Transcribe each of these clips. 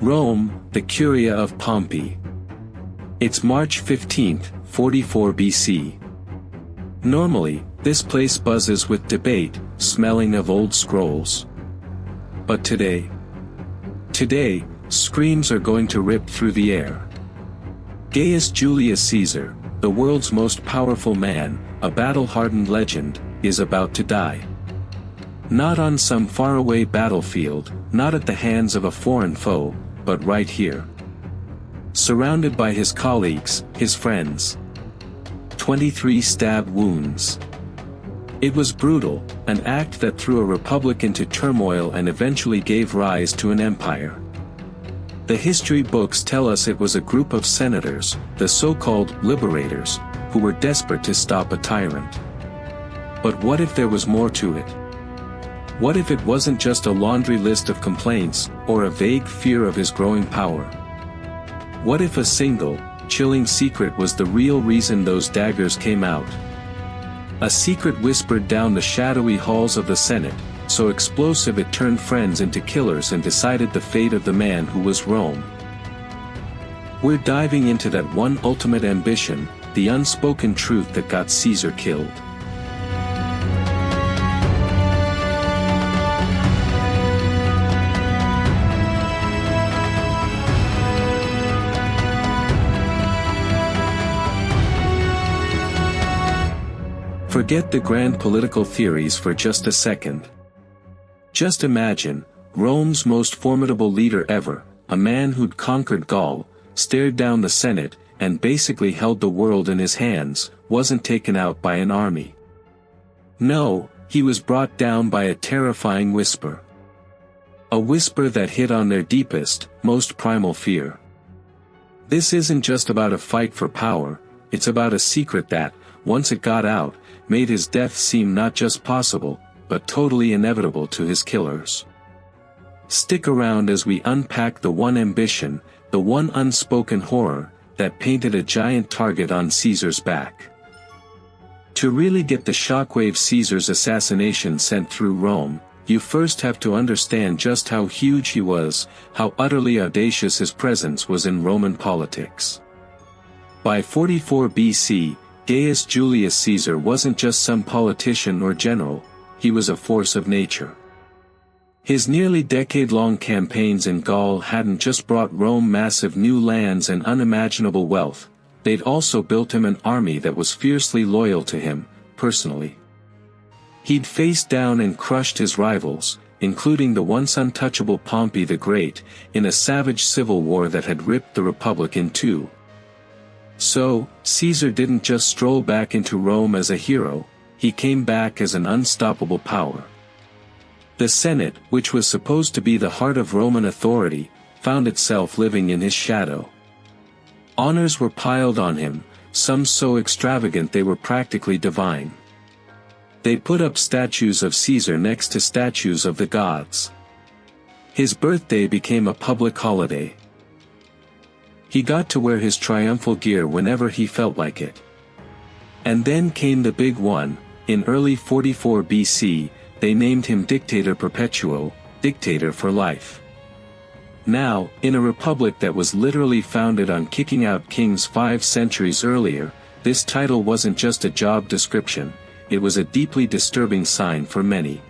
Rome, the Curia of Pompey. It's March 15, 44 BC. Normally, this place buzzes with debate, smelling of old scrolls. But today, screams are going to rip through the air. Gaius Julius Caesar, the world's most powerful man, a battle-hardened legend, is about to die. Not on some faraway battlefield, not at the hands of a foreign foe, but right here. Surrounded by his colleagues, his friends. 23 stab wounds. It was brutal, an act that threw a republic into turmoil and eventually gave rise to an empire. The history books tell us it was a group of senators, the so-called liberators, who were desperate to stop a tyrant. But what if there was more to it? What if it wasn't just a laundry list of complaints, or a vague fear of his growing power? What if a single, chilling secret was the real reason those daggers came out? A secret whispered down the shadowy halls of the Senate, so explosive it turned friends into killers and decided the fate of the man who was Rome. We're diving into that one ultimate ambition, the unspoken truth that got Caesar killed. Forget the grand political theories for just a second. Just imagine, Rome's most formidable leader ever, a man who'd conquered Gaul, stared down the Senate, and basically held the world in his hands, wasn't taken out by an army. No, he was brought down by a terrifying whisper. A whisper that hit on their deepest, most primal fear. This isn't just about a fight for power, it's about a secret that, once it got out, made his death seem not just possible, but totally inevitable to his killers. Stick around as we unpack the one ambition, the one unspoken horror, that painted a giant target on Caesar's back. To really get the shockwave Caesar's assassination sent through Rome, you first have to understand just how huge he was, how utterly audacious his presence was in Roman politics. By 44 BC, Gaius Julius Caesar wasn't just some politician or general, he was a force of nature. His nearly decade-long campaigns in Gaul hadn't just brought Rome massive new lands and unimaginable wealth, they'd also built him an army that was fiercely loyal to him, personally. He'd faced down and crushed his rivals, including the once untouchable Pompey the Great, in a savage civil war that had ripped the Republic in two. So, Caesar didn't just stroll back into Rome as a hero, he came back as an unstoppable power. The Senate, which was supposed to be the heart of Roman authority, found itself living in his shadow. Honors were piled on him, some so extravagant they were practically divine. They put up statues of Caesar next to statues of the gods. His birthday became a public holiday. He got to wear his triumphal gear whenever he felt like it. And then came the big one, in early 44 BC, they named him Dictator Perpetuo, dictator for life. Now, in a republic that was literally founded on kicking out kings 5 centuries earlier, this title wasn't just a job description, it was a deeply disturbing sign for many.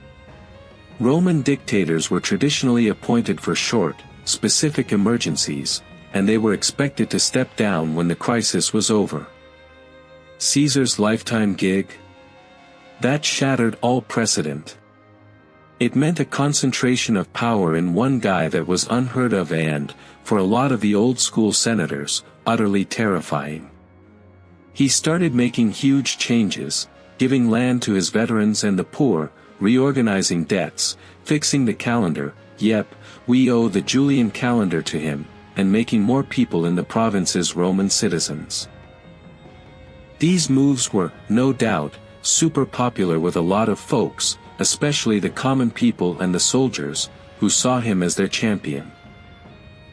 Roman dictators were traditionally appointed for short, specific emergencies, and they were expected to step down when the crisis was over. Caesar's lifetime gig? That shattered all precedent. It meant a concentration of power in one guy that was unheard of and, for a lot of the old-school senators, utterly terrifying. He started making huge changes, giving land to his veterans and the poor, reorganizing debts, fixing the calendar, yep, we owe the Julian calendar to him, and making more people in the provinces Roman citizens. These moves were, no doubt, super popular with a lot of folks, especially the common people and the soldiers, who saw him as their champion.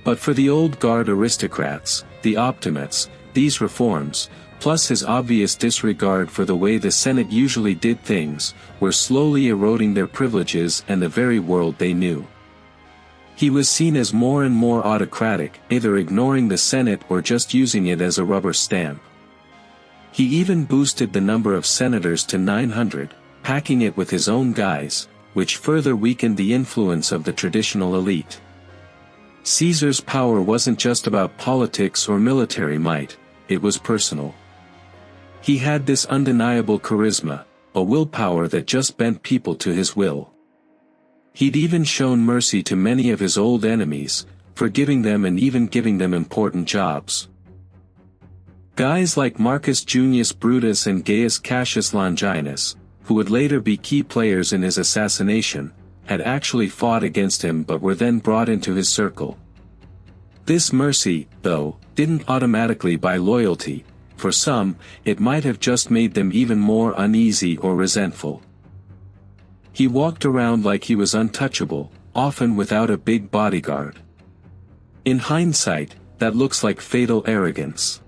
But for the old guard aristocrats, the optimates, these reforms, plus his obvious disregard for the way the Senate usually did things, were slowly eroding their privileges and the very world they knew. He was seen as more and more autocratic, either ignoring the Senate or just using it as a rubber stamp. He even boosted the number of senators to 900, packing it with his own guys, which further weakened the influence of the traditional elite. Caesar's power wasn't just about politics or military might, it was personal. He had this undeniable charisma, a willpower that just bent people to his will. He'd even shown mercy to many of his old enemies, forgiving them and even giving them important jobs. Guys like Marcus Junius Brutus and Gaius Cassius Longinus, who would later be key players in his assassination, had actually fought against him but were then brought into his circle. This mercy, though, didn't automatically buy loyalty. For some, it might have just made them even more uneasy or resentful. He walked around like he was untouchable, often without a big bodyguard. In hindsight, that looks like fatal arrogance.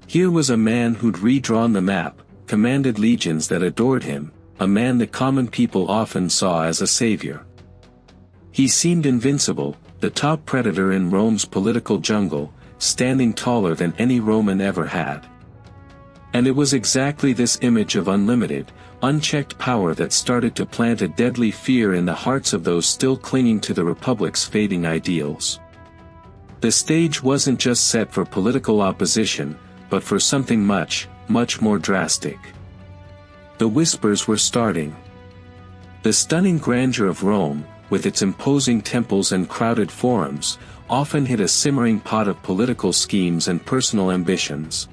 Here was a man who'd redrawn the map, commanded legions that adored him, a man the common people often saw as a savior. He seemed invincible, the top predator in Rome's political jungle, standing taller than any Roman ever had. And it was exactly this image of unlimited, unchecked power that started to plant a deadly fear in the hearts of those still clinging to the Republic's fading ideals. The stage wasn't just set for political opposition, but for something much, much more drastic. The whispers were starting. The stunning grandeur of Rome, with its imposing temples and crowded forums, often hid a simmering pot of political schemes and personal ambitions.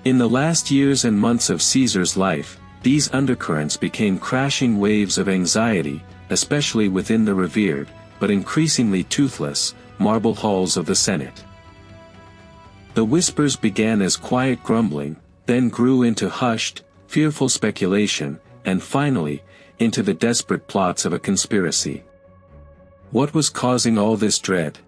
In the last years and months of Caesar's life, these undercurrents became crashing waves of anxiety, especially within the revered, but increasingly toothless, marble halls of the Senate. The whispers began as quiet grumbling, then grew into hushed, fearful speculation, and finally, into the desperate plots of a conspiracy. What was causing all this dread?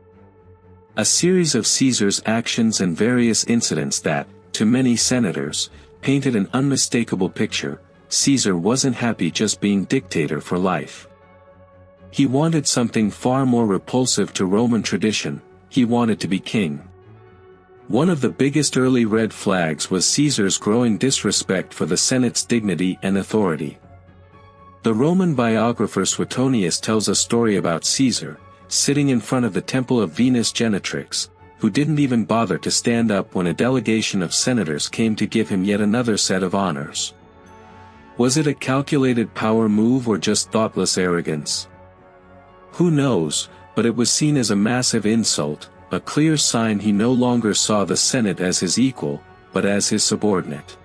A series of Caesar's actions and various incidents that, to many senators, painted an unmistakable picture. Caesar wasn't happy just being dictator for life. He wanted something far more repulsive to Roman tradition. He wanted to be king. One of the biggest early red flags was Caesar's growing disrespect for the Senate's dignity and authority. The Roman biographer Suetonius tells a story about Caesar, sitting in front of the temple of Venus Genetrix, who didn't even bother to stand up when a delegation of senators came to give him yet another set of honors. Was it a calculated power move or just thoughtless arrogance? Who knows, but it was seen as a massive insult, a clear sign he no longer saw the Senate as his equal, but as his subordinate.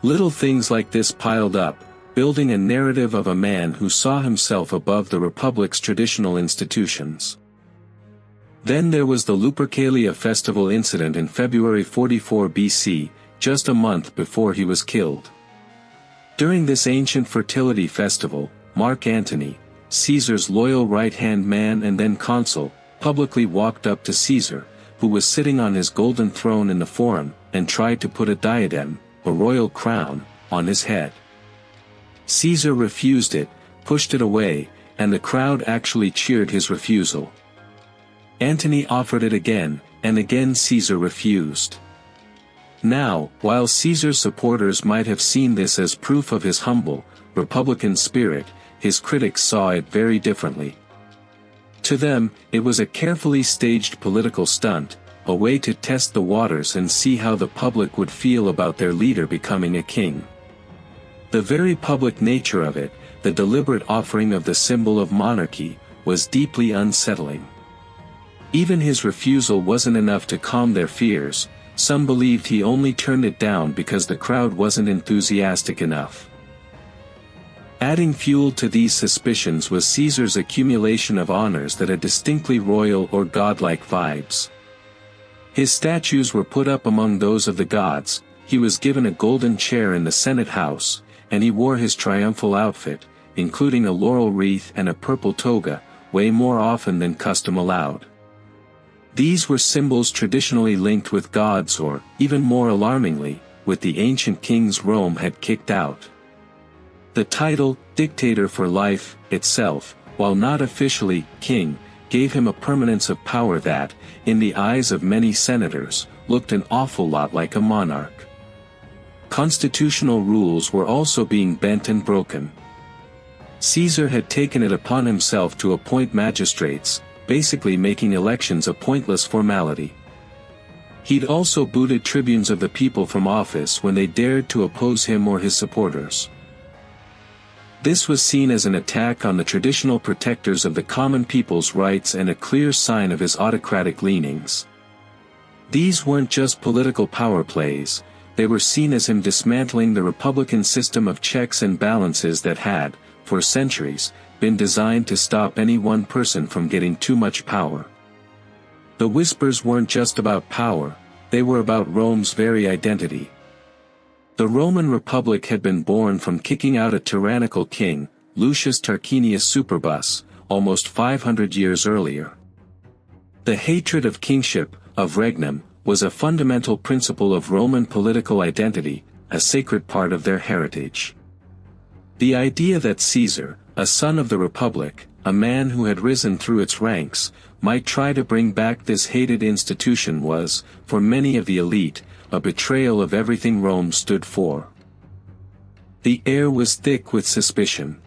Little things like this piled up, building a narrative of a man who saw himself above the Republic's traditional institutions. Then there was the Lupercalia festival incident in February 44 BC, just a month before he was killed. During this ancient fertility festival, Mark Antony, Caesar's loyal right-hand man and then consul, publicly walked up to Caesar, who was sitting on his golden throne in the forum, and tried to put a diadem, a royal crown, on his head. Caesar refused it, pushed it away, and the crowd actually cheered his refusal. Antony offered it again, and again Caesar refused. Now, while Caesar's supporters might have seen this as proof of his humble, republican spirit, his critics saw it very differently. To them, it was a carefully staged political stunt, a way to test the waters and see how the public would feel about their leader becoming a king. The very public nature of it, the deliberate offering of the symbol of monarchy, was deeply unsettling. Even his refusal wasn't enough to calm their fears. Some believed he only turned it down because the crowd wasn't enthusiastic enough. Adding fuel to these suspicions was Caesar's accumulation of honors that had distinctly royal or godlike vibes. His statues were put up among those of the gods, he was given a golden chair in the Senate house, and he wore his triumphal outfit, including a laurel wreath and a purple toga, way more often than custom allowed. These were symbols traditionally linked with gods or, even more alarmingly, with the ancient kings Rome had kicked out. The title, dictator for life, itself, while not officially king, gave him a permanence of power that, in the eyes of many senators, looked an awful lot like a monarch. Constitutional rules were also being bent and broken. Caesar had taken it upon himself to appoint magistrates, basically making elections a pointless formality. He'd also booted tribunes of the people from office when they dared to oppose him or his supporters. This was seen as an attack on the traditional protectors of the common people's rights and a clear sign of his autocratic leanings. These weren't just political power plays, they were seen as him dismantling the republican system of checks and balances that had, for centuries, been designed to stop any one person from getting too much power. The whispers weren't just about power, they were about Rome's very identity. The Roman Republic had been born from kicking out a tyrannical king, Lucius Tarquinius Superbus, almost 500 years earlier. The hatred of kingship, of regnum, was a fundamental principle of Roman political identity, a sacred part of their heritage. The idea that Caesar, a son of the Republic, a man who had risen through its ranks, might try to bring back this hated institution was, for many of the elite, a betrayal of everything Rome stood for. The air was thick with suspicion.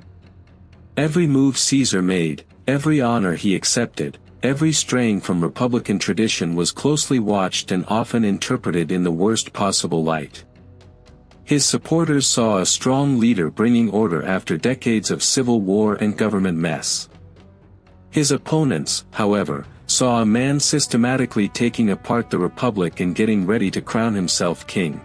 Every move Caesar made, every honor he accepted, every straying from republican tradition was closely watched and often interpreted in the worst possible light. His supporters saw a strong leader bringing order after decades of civil war and government mess. His opponents, however, saw a man systematically taking apart the republic and getting ready to crown himself king.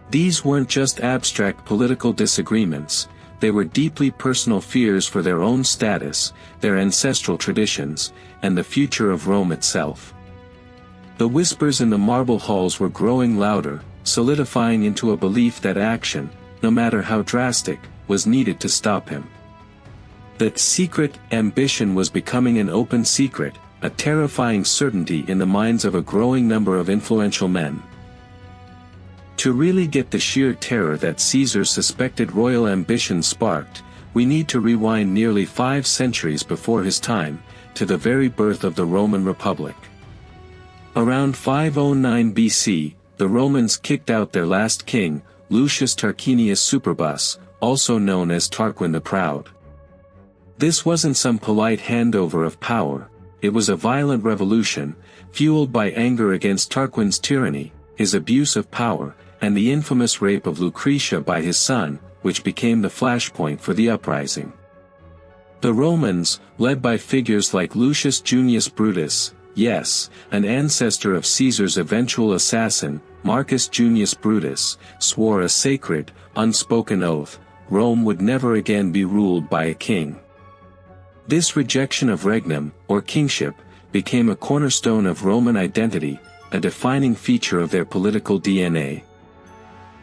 These weren't just abstract political disagreements, they were deeply personal fears for their own status, their ancestral traditions, and the future of Rome itself. The whispers in the marble halls were growing louder, solidifying into a belief that action, no matter how drastic, was needed to stop him. That secret ambition was becoming an open secret, a terrifying certainty in the minds of a growing number of influential men. To really get the sheer terror that Caesar's suspected royal ambition sparked, we need to rewind nearly 5 centuries before his time, to the very birth of the Roman Republic. Around 509 BC, the Romans kicked out their last king, Lucius Tarquinius Superbus, also known as Tarquin the Proud. This wasn't some polite handover of power, it was a violent revolution, fueled by anger against Tarquin's tyranny, his abuse of power, and the infamous rape of Lucretia by his son, which became the flashpoint for the uprising. The Romans, led by figures like Lucius Junius Brutus, yes, an ancestor of Caesar's eventual assassin, Marcus Junius Brutus, swore a sacred, unspoken oath: Rome would never again be ruled by a king. This rejection of regnum, or kingship, became a cornerstone of Roman identity, a defining feature of their political DNA.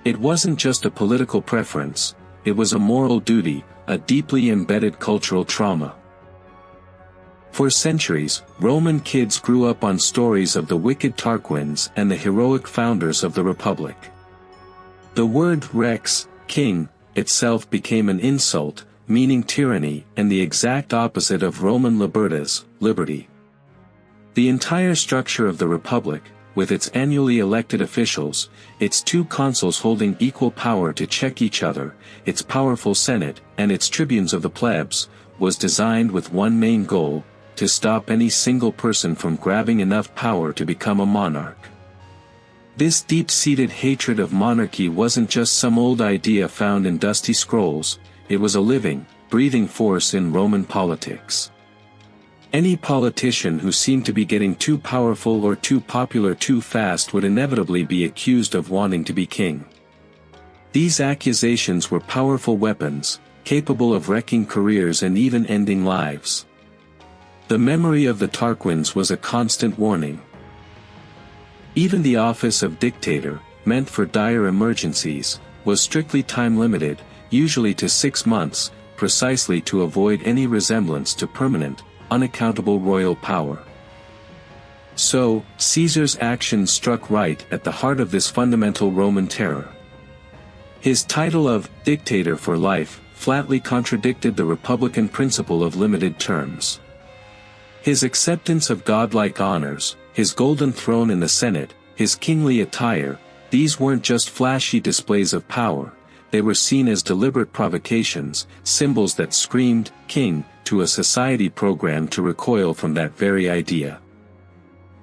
It wasn't just a political preference, it was a moral duty, a deeply embedded cultural trauma. For centuries, Roman kids grew up on stories of the wicked Tarquins and the heroic founders of the Republic. The word rex, king, itself became an insult, meaning tyranny and the exact opposite of Roman libertas, liberty. The entire structure of the Republic, with its annually elected officials, its 2 consuls holding equal power to check each other, its powerful Senate, and its tribunes of the plebs, was designed with one main goal: to stop any single person from grabbing enough power to become a monarch. This deep-seated hatred of monarchy wasn't just some old idea found in dusty scrolls, it was a living, breathing force in Roman politics. Any politician who seemed to be getting too powerful or too popular too fast would inevitably be accused of wanting to be king. These accusations were powerful weapons, capable of wrecking careers and even ending lives. The memory of the Tarquins was a constant warning. Even the office of dictator, meant for dire emergencies, was strictly time-limited, usually to 6 months, precisely to avoid any resemblance to permanent, unaccountable royal power. So, Caesar's actions struck right at the heart of this fundamental Roman terror. His title of dictator for life flatly contradicted the republican principle of limited terms. His acceptance of godlike honors, his golden throne in the Senate, his kingly attire, these weren't just flashy displays of power, they were seen as deliberate provocations, symbols that screamed, king, to a society programmed to recoil from that very idea.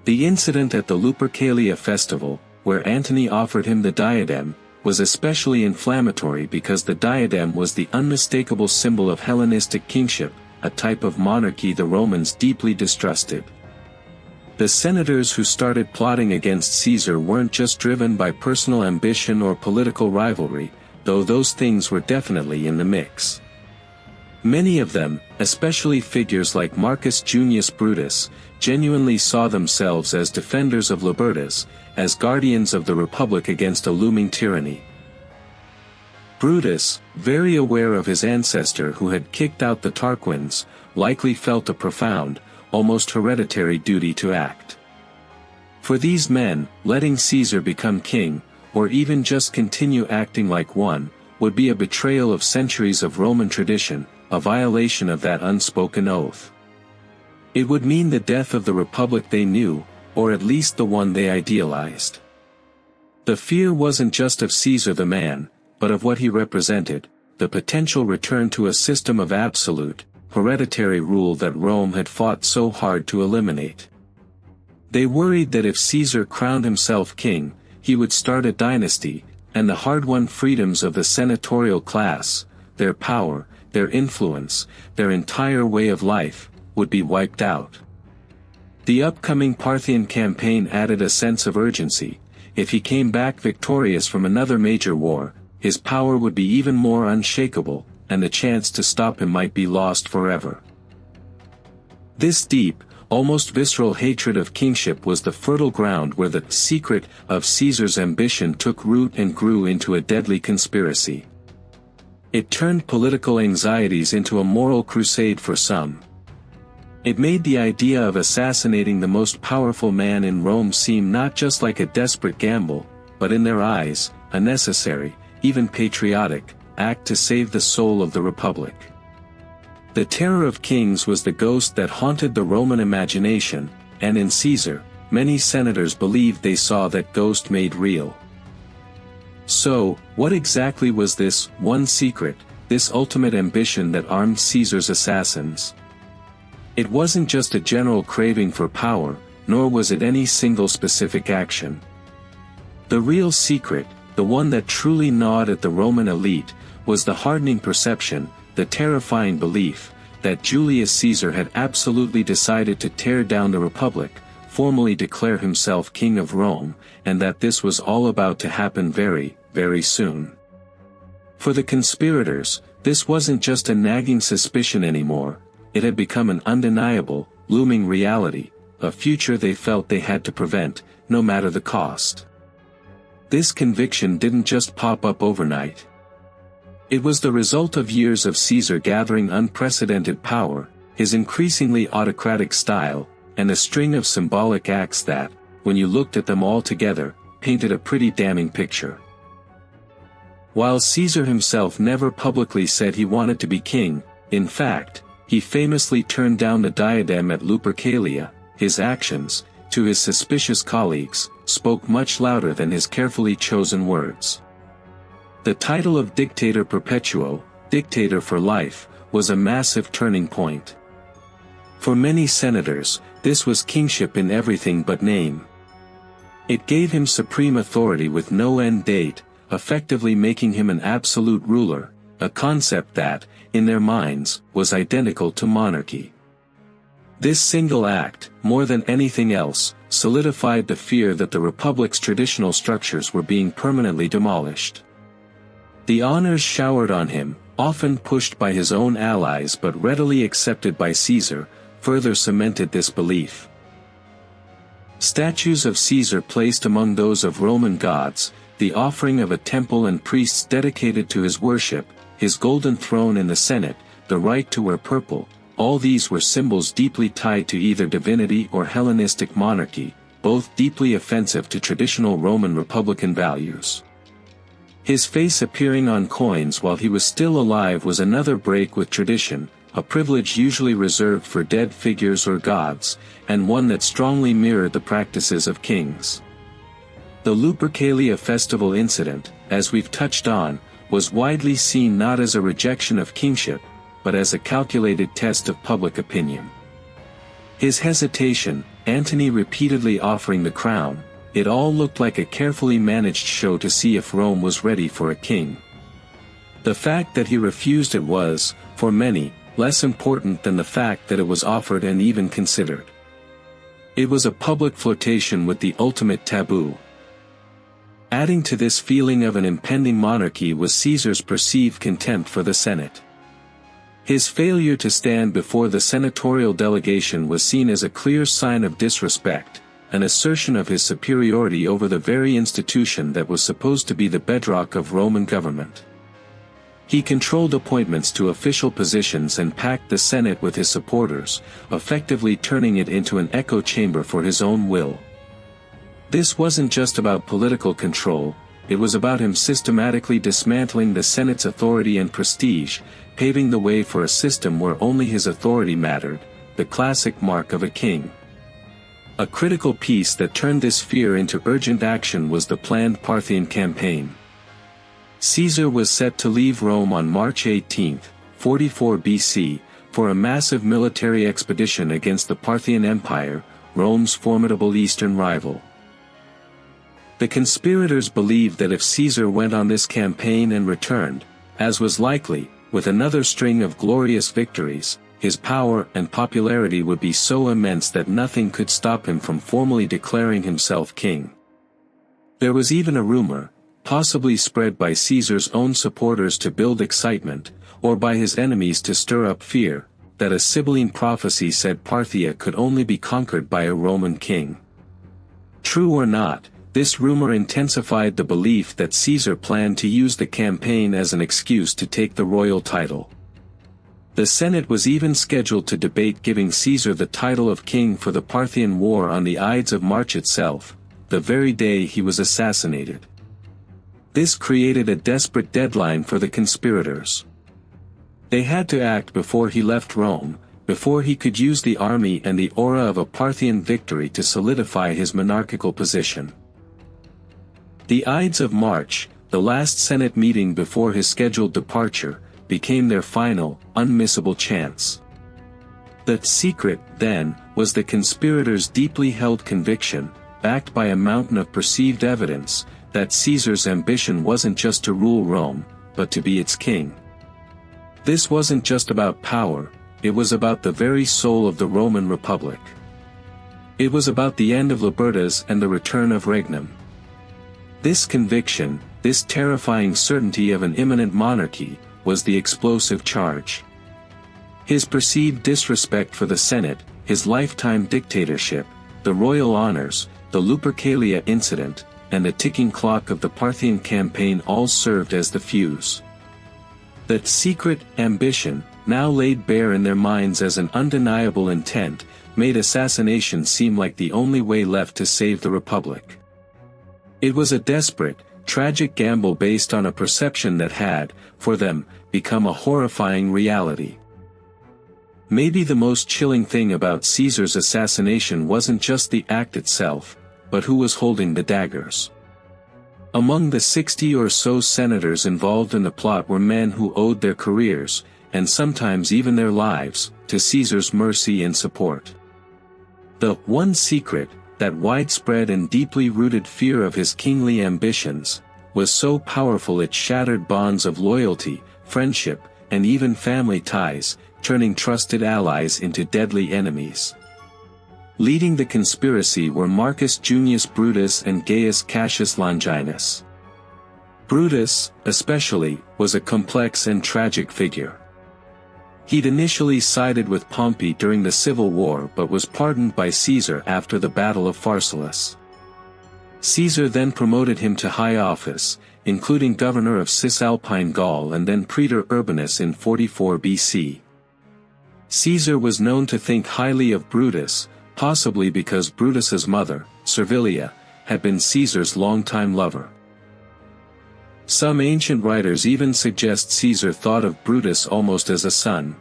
The incident at the Lupercalia festival, where Antony offered him the diadem, was especially inflammatory because the diadem was the unmistakable symbol of Hellenistic kingship, a type of monarchy the Romans deeply distrusted. The senators who started plotting against Caesar weren't just driven by personal ambition or political rivalry, though those things were definitely in the mix. Many of them, especially figures like Marcus Junius Brutus, genuinely saw themselves as defenders of libertas, as guardians of the republic against a looming tyranny. Brutus, very aware of his ancestor who had kicked out the Tarquins, likely felt a profound, almost hereditary duty to act. For these men, letting Caesar become king, or even just continue acting like one, would be a betrayal of centuries of Roman tradition, a violation of that unspoken oath. It would mean the death of the republic they knew, or at least the one they idealized. The fear wasn't just of Caesar the man, but of what he represented, the potential return to a system of absolute, hereditary rule that Rome had fought so hard to eliminate. They worried that if Caesar crowned himself king, he would start a dynasty, and the hard-won freedoms of the senatorial class, their power, their influence, their entire way of life, would be wiped out. The upcoming Parthian campaign added a sense of urgency. If he came back victorious from another major war, his power would be even more unshakable, and the chance to stop him might be lost forever. This deep, almost visceral hatred of kingship was the fertile ground where the secret of Caesar's ambition took root and grew into a deadly conspiracy. It turned political anxieties into a moral crusade for some. It made the idea of assassinating the most powerful man in Rome seem not just like a desperate gamble, but in their eyes, a necessary, even patriotic, act to save the soul of the republic. The terror of kings was the ghost that haunted the Roman imagination, and in Caesar, many senators believed they saw that ghost made real. So, what exactly was this one secret, this ultimate ambition that armed Caesar's assassins? It wasn't just a general craving for power, nor was it any single specific action. The real secret, the one that truly gnawed at the Roman elite, was the hardening perception, the terrifying belief, that Julius Caesar had absolutely decided to tear down the Republic, formally declare himself king of Rome, and that this was all about to happen very, very soon. For the conspirators, this wasn't just a nagging suspicion anymore, it had become an undeniable, looming reality, a future they felt they had to prevent, no matter the cost. This conviction didn't just pop up overnight. It was the result of years of Caesar gathering unprecedented power, his increasingly autocratic style, and a string of symbolic acts that, when you looked at them all together, painted a pretty damning picture. While Caesar himself never publicly said he wanted to be king, in fact, he famously turned down the diadem at Lupercalia, his actions, to his suspicious colleagues, spoke much louder than his carefully chosen words. The title of Dictator Perpetuo, dictator for life, was a massive turning point. For many senators, this was kingship in everything but name. It gave him supreme authority with no end date, effectively making him an absolute ruler, a concept that, in their minds, was identical to monarchy. This single act, more than anything else, solidified the fear that the Republic's traditional structures were being permanently demolished. The honors showered on him, often pushed by his own allies but readily accepted by Caesar, further cemented this belief. Statues of Caesar placed among those of Roman gods, the offering of a temple and priests dedicated to his worship, his golden throne in the Senate, the right to wear purple, all these were symbols deeply tied to either divinity or Hellenistic monarchy, both deeply offensive to traditional Roman republican values. His face appearing on coins while he was still alive was another break with tradition, a privilege usually reserved for dead figures or gods, and one that strongly mirrored the practices of kings. The Lupercalia festival incident, as we've touched on, was widely seen not as a rejection of kingship, but as a calculated test of public opinion. His hesitation, Antony repeatedly offering the crown, it all looked like a carefully managed show to see if Rome was ready for a king. The fact that he refused it was, for many, less important than the fact that it was offered and even considered. It was a public flirtation with the ultimate taboo. Adding to this feeling of an impending monarchy was Caesar's perceived contempt for the Senate. His failure to stand before the senatorial delegation was seen as a clear sign of disrespect, an assertion of his superiority over the very institution that was supposed to be the bedrock of Roman government. He controlled appointments to official positions and packed the Senate with his supporters, effectively turning it into an echo chamber for his own will. This wasn't just about political control, it was about him systematically dismantling the Senate's authority and prestige, paving the way for a system where only his authority mattered, the classic mark of a king. A critical piece that turned this fear into urgent action was the planned Parthian campaign. Caesar was set to leave Rome on March 18, 44 BC, for a massive military expedition against the Parthian Empire, Rome's formidable eastern rival. The conspirators believed that if Caesar went on this campaign and returned, as was likely, with another string of glorious victories, his power and popularity would be so immense that nothing could stop him from formally declaring himself king. There was even a rumor, possibly spread by Caesar's own supporters to build excitement, or by his enemies to stir up fear, that a Sibylline prophecy said Parthia could only be conquered by a Roman king. True or not, this rumor intensified the belief that Caesar planned to use the campaign as an excuse to take the royal title. The Senate was even scheduled to debate giving Caesar the title of king for the Parthian War on the Ides of March itself, the very day he was assassinated. This created a desperate deadline for the conspirators. They had to act before he left Rome, before he could use the army and the aura of a Parthian victory to solidify his monarchical position. The Ides of March, the last Senate meeting before his scheduled departure, became their final, unmissable chance. The secret, then, was the conspirators' deeply held conviction, backed by a mountain of perceived evidence, that Caesar's ambition wasn't just to rule Rome, but to be its king. This wasn't just about power, it was about the very soul of the Roman Republic. It was about the end of Libertas and the return of Regnum. This conviction, this terrifying certainty of an imminent monarchy, was the explosive charge. His perceived disrespect for the Senate, his lifetime dictatorship, the royal honors, the Lupercalia incident, and the ticking clock of the Parthian campaign all served as the fuse. That secret ambition, now laid bare in their minds as an undeniable intent, made assassination seem like the only way left to save the Republic. It was a desperate, tragic gamble based on a perception that had, for them, become a horrifying reality. Maybe the most chilling thing about Caesar's assassination wasn't just the act itself, but who was holding the daggers. Among the 60 or so senators involved in the plot were men who owed their careers, and sometimes even their lives, to Caesar's mercy and support. The one secret, that widespread and deeply rooted fear of his kingly ambitions, was so powerful it shattered bonds of loyalty, friendship, and even family ties, turning trusted allies into deadly enemies. Leading the conspiracy were Marcus Junius Brutus and Gaius Cassius Longinus. Brutus, especially, was a complex and tragic figure. He'd initially sided with Pompey during the Civil War but was pardoned by Caesar after the Battle of Pharsalus. Caesar then promoted him to high office, including governor of Cisalpine Gaul and then praetor urbanus in 44 BC. Caesar was known to think highly of Brutus, possibly because Brutus's mother, Servilia, had been Caesar's longtime lover. Some ancient writers even suggest Caesar thought of Brutus almost as a son.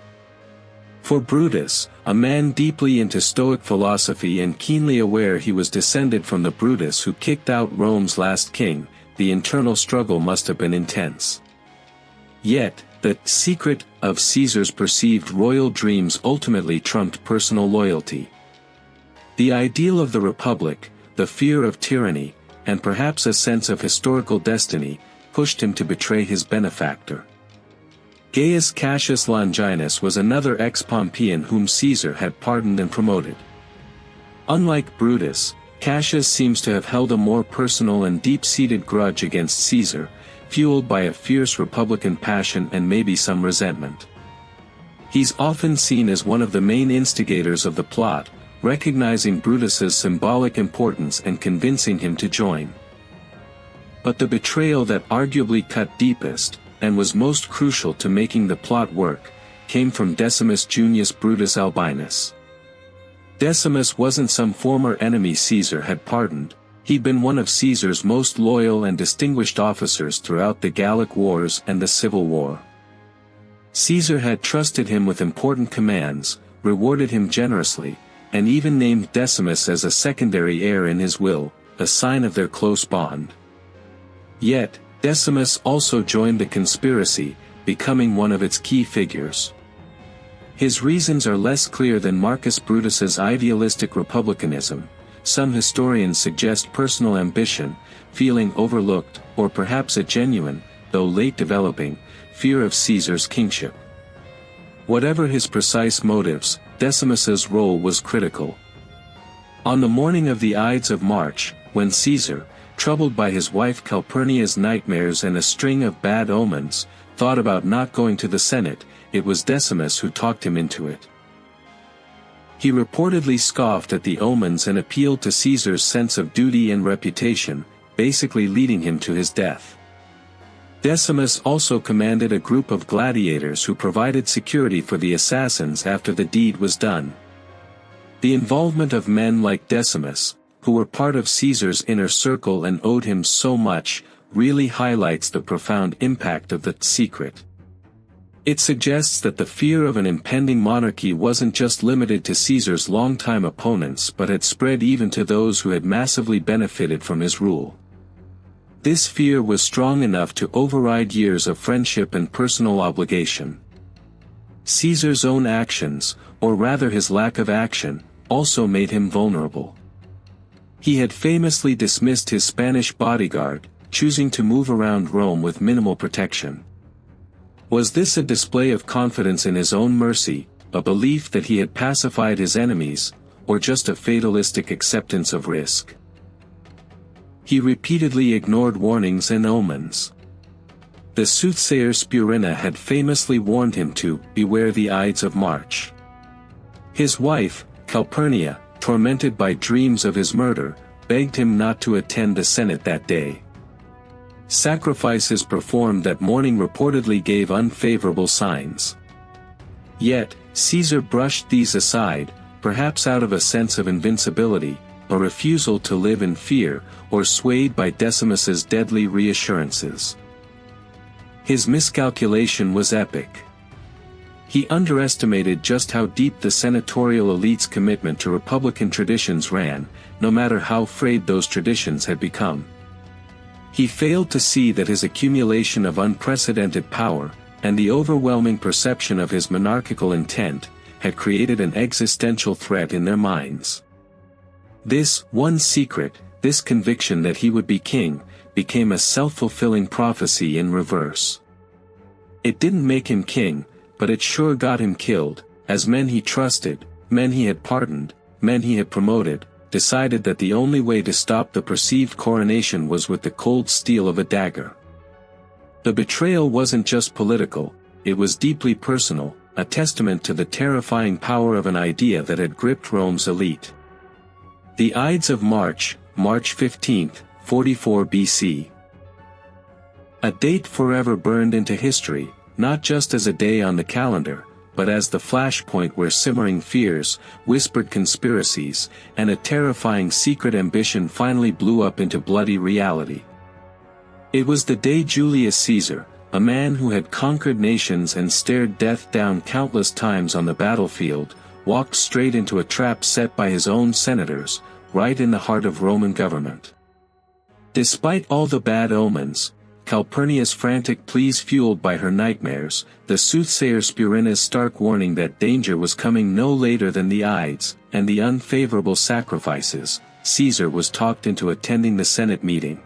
For Brutus, a man deeply into Stoic philosophy and keenly aware he was descended from the Brutus who kicked out Rome's last king, the internal struggle must have been intense. Yet, the secret of Caesar's perceived royal dreams ultimately trumped personal loyalty. The ideal of the Republic, the fear of tyranny, and perhaps a sense of historical destiny, pushed him to betray his benefactor. Gaius Cassius Longinus was another ex-Pompeian whom Caesar had pardoned and promoted. Unlike Brutus, Cassius seems to have held a more personal and deep-seated grudge against Caesar, fueled by a fierce republican passion and maybe some resentment. He's often seen as one of the main instigators of the plot, recognizing Brutus's symbolic importance and convincing him to join. But the betrayal that arguably cut deepest, and was most crucial to making the plot work, came from Decimus Junius Brutus Albinus. Decimus wasn't some former enemy Caesar had pardoned, he'd been one of Caesar's most loyal and distinguished officers throughout the Gallic Wars and the Civil War. Caesar had trusted him with important commands, rewarded him generously, and even named Decimus as a secondary heir in his will, a sign of their close bond. Yet, Decimus also joined the conspiracy, becoming one of its key figures. His reasons are less clear than Marcus Brutus's idealistic republicanism. Some historians suggest personal ambition, feeling overlooked, or perhaps a genuine, though late developing, fear of Caesar's kingship. Whatever his precise motives, Decimus's role was critical. On the morning of the Ides of March, when Caesar, troubled by his wife Calpurnia's nightmares and a string of bad omens, thought about not going to the Senate, it was Decimus who talked him into it. He reportedly scoffed at the omens and appealed to Caesar's sense of duty and reputation, basically leading him to his death. Decimus also commanded a group of gladiators who provided security for the assassins after the deed was done. The involvement of men like Decimus, who were part of Caesar's inner circle and owed him so much, really highlights the profound impact of the secret. It suggests that the fear of an impending monarchy wasn't just limited to Caesar's longtime opponents but had spread even to those who had massively benefited from his rule. This fear was strong enough to override years of friendship and personal obligation. Caesar's own actions, or rather his lack of action, also made him vulnerable. He had famously dismissed his Spanish bodyguard, choosing to move around Rome with minimal protection. Was this a display of confidence in his own mercy, a belief that he had pacified his enemies, or just a fatalistic acceptance of risk? He repeatedly ignored warnings and omens. The soothsayer Spurina had famously warned him to beware the Ides of March. His wife, Calpurnia, tormented by dreams of his murder, begged him not to attend the Senate that day. Sacrifices performed that morning reportedly gave unfavorable signs. Yet, Caesar brushed these aside, perhaps out of a sense of invincibility, a refusal to live in fear, or swayed by Decimus's deadly reassurances. His miscalculation was epic. He underestimated just how deep the senatorial elite's commitment to republican traditions ran, no matter how frayed those traditions had become. He failed to see that his accumulation of unprecedented power, and the overwhelming perception of his monarchical intent, had created an existential threat in their minds. This one secret, this conviction that he would be king, became a self-fulfilling prophecy in reverse. It didn't make him king, but it sure got him killed, as men he trusted, men he had pardoned, men he had promoted, decided that the only way to stop the perceived coronation was with the cold steel of a dagger. The betrayal wasn't just political, it was deeply personal, a testament to the terrifying power of an idea that had gripped Rome's elite. The Ides of March, March 15, 44 BC. A date forever burned into history, not just as a day on the calendar, but as the flashpoint where simmering fears, whispered conspiracies, and a terrifying secret ambition finally blew up into bloody reality. It was the day Julius Caesar, a man who had conquered nations and stared death down countless times on the battlefield, walked straight into a trap set by his own senators, right in the heart of Roman government. Despite all the bad omens, Calpurnia's frantic pleas fueled by her nightmares, the soothsayer Spurina's stark warning that danger was coming no later than the Ides, and the unfavorable sacrifices, Caesar was talked into attending the Senate meeting.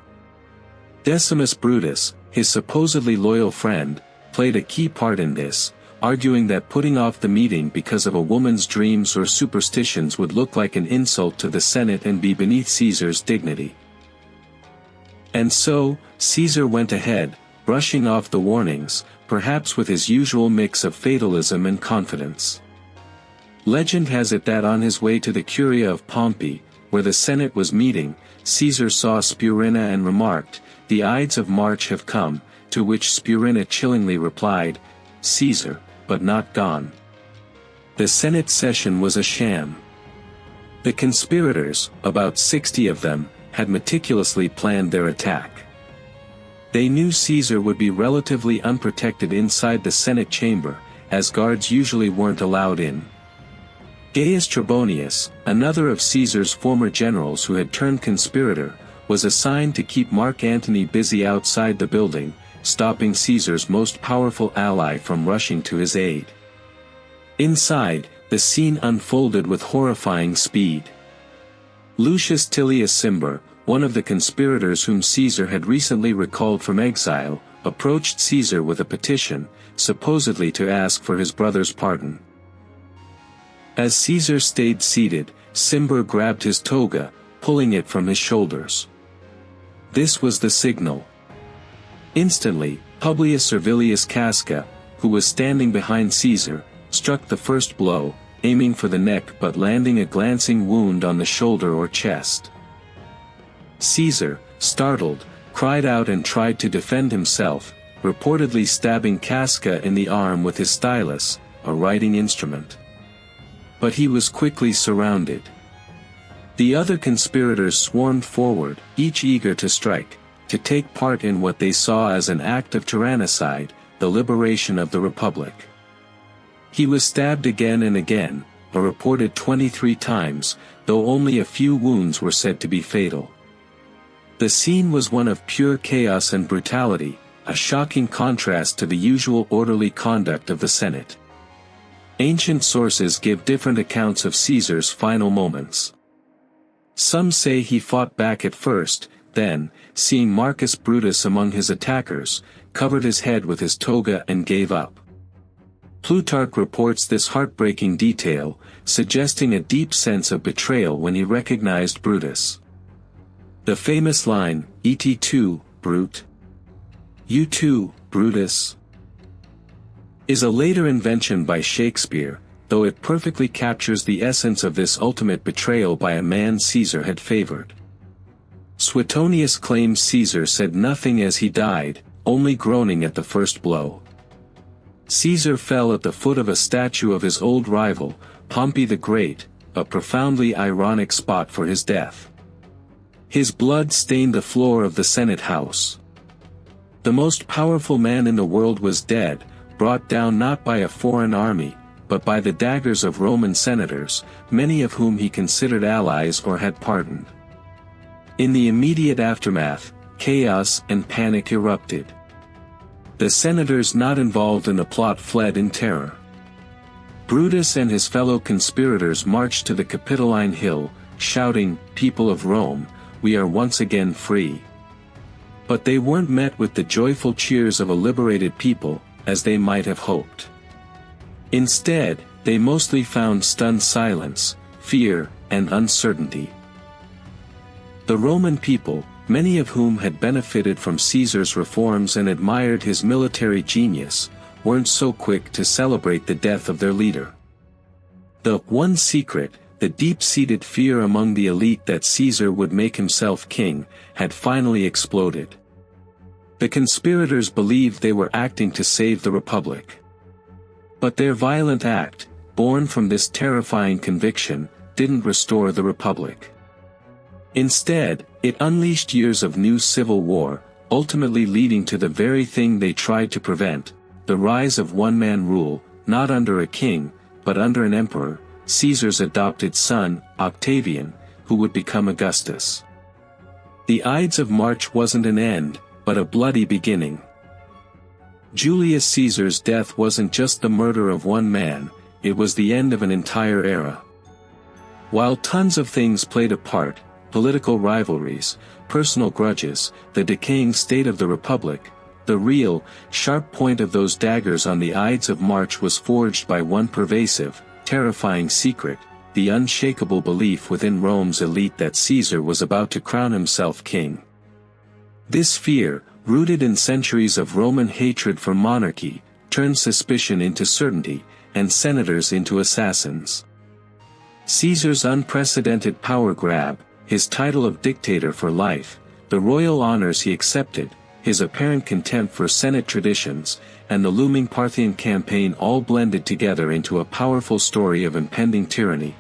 Decimus Brutus, his supposedly loyal friend, played a key part in this, arguing that putting off the meeting because of a woman's dreams or superstitions would look like an insult to the Senate and be beneath Caesar's dignity. And so, Caesar went ahead, brushing off the warnings, perhaps with his usual mix of fatalism and confidence. Legend has it that on his way to the Curia of Pompey, where the Senate was meeting, Caesar saw Spurina and remarked, "The Ides of March have come," to which Spurina chillingly replied, "Caesar, but not gone." The Senate session was a sham. The conspirators, about 60 of them, had meticulously planned their attack. They knew Caesar would be relatively unprotected inside the Senate chamber, as guards usually weren't allowed in. Gaius Trebonius, another of Caesar's former generals who had turned conspirator, was assigned to keep Mark Antony busy outside the building, stopping Caesar's most powerful ally from rushing to his aid. Inside, the scene unfolded with horrifying speed. Lucius Tillius Cimber, one of the conspirators whom Caesar had recently recalled from exile, approached Caesar with a petition, supposedly to ask for his brother's pardon. As Caesar stayed seated, Cimber grabbed his toga, pulling it from his shoulders. This was the signal. Instantly, Publius Servilius Casca, who was standing behind Caesar, struck the first blow, aiming for the neck but landing a glancing wound on the shoulder or chest. Caesar, startled, cried out and tried to defend himself, reportedly stabbing Casca in the arm with his stylus, a writing instrument. But he was quickly surrounded. The other conspirators swarmed forward, each eager to strike, to take part in what they saw as an act of tyrannicide, the liberation of the Republic. He was stabbed again and again, a reported 23 times, though only a few wounds were said to be fatal. The scene was one of pure chaos and brutality, a shocking contrast to the usual orderly conduct of the Senate. Ancient sources give different accounts of Caesar's final moments. Some say he fought back at first, then, seeing Marcus Brutus among his attackers, covered his head with his toga and gave up. Plutarch reports this heartbreaking detail, suggesting a deep sense of betrayal when he recognized Brutus. The famous line, "Et tu, Brute? You too, Brutus?" is a later invention by Shakespeare, though it perfectly captures the essence of this ultimate betrayal by a man Caesar had favored. Suetonius claims Caesar said nothing as he died, only groaning at the first blow. Caesar fell at the foot of a statue of his old rival, Pompey the Great, a profoundly ironic spot for his death. His blood stained the floor of the Senate house. The most powerful man in the world was dead, brought down not by a foreign army, but by the daggers of Roman senators, many of whom he considered allies or had pardoned. In the immediate aftermath, chaos and panic erupted. The senators not involved in the plot fled in terror. Brutus and his fellow conspirators marched to the Capitoline Hill, shouting, "People of Rome, we are once again free." But they weren't met with the joyful cheers of a liberated people, as they might have hoped. Instead, they mostly found stunned silence, fear, and uncertainty. The Roman people, many of whom had benefited from Caesar's reforms and admired his military genius, weren't so quick to celebrate the death of their leader. The one secret, the deep-seated fear among the elite that Caesar would make himself king, had finally exploded. The conspirators believed they were acting to save the Republic. But their violent act, born from this terrifying conviction, didn't restore the Republic. Instead, it unleashed years of new civil war, ultimately leading to the very thing they tried to prevent, the rise of one-man rule, not under a king, but under an emperor, Caesar's adopted son, Octavian, who would become Augustus. The Ides of March wasn't an end, but a bloody beginning. Julius Caesar's death wasn't just the murder of one man, it was the end of an entire era. While tons of things played a part, political rivalries, personal grudges, the decaying state of the Republic, the real, sharp point of those daggers on the Ides of March was forged by one pervasive, terrifying secret, the unshakable belief within Rome's elite that Caesar was about to crown himself king. This fear, rooted in centuries of Roman hatred for monarchy, turned suspicion into certainty, and senators into assassins. Caesar's unprecedented power grab, his title of dictator for life, the royal honors he accepted, his apparent contempt for Senate traditions, and the looming Parthian campaign all blended together into a powerful story of impending tyranny.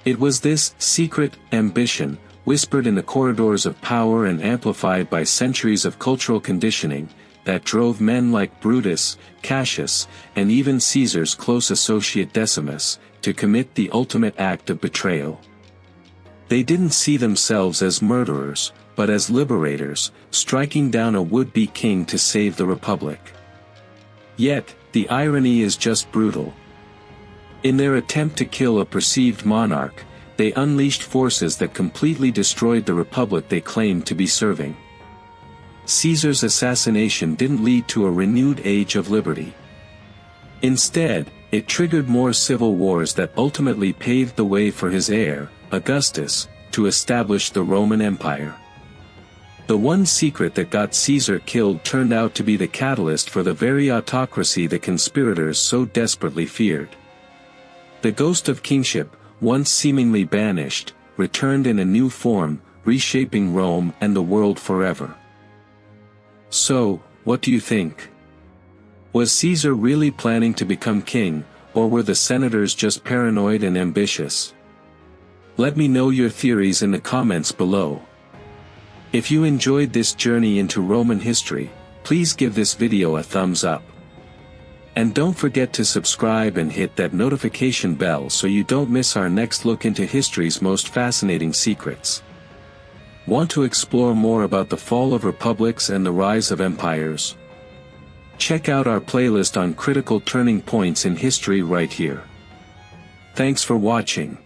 It was this secret ambition, whispered in the corridors of power and amplified by centuries of cultural conditioning, that drove men like Brutus, Cassius, and even Caesar's close associate Decimus, to commit the ultimate act of betrayal. They didn't see themselves as murderers, but as liberators, striking down a would-be king to save the Republic. Yet, the irony is just brutal. In their attempt to kill a perceived monarch, they unleashed forces that completely destroyed the Republic they claimed to be serving. Caesar's assassination didn't lead to a renewed age of liberty. Instead, it triggered more civil wars that ultimately paved the way for his heir, Augustus, to establish the Roman Empire. The one secret that got Caesar killed turned out to be the catalyst for the very autocracy the conspirators so desperately feared. The ghost of kingship, once seemingly banished, returned in a new form, reshaping Rome and the world forever. So, what do you think? Was Caesar really planning to become king, or were the senators just paranoid and ambitious? Let me know your theories in the comments below. If you enjoyed this journey into Roman history, please give this video a thumbs up. And don't forget to subscribe and hit that notification bell so you don't miss our next look into history's most fascinating secrets. Want to explore more about the fall of republics and the rise of empires? Check out our playlist on critical turning points in history right here. Thanks for watching.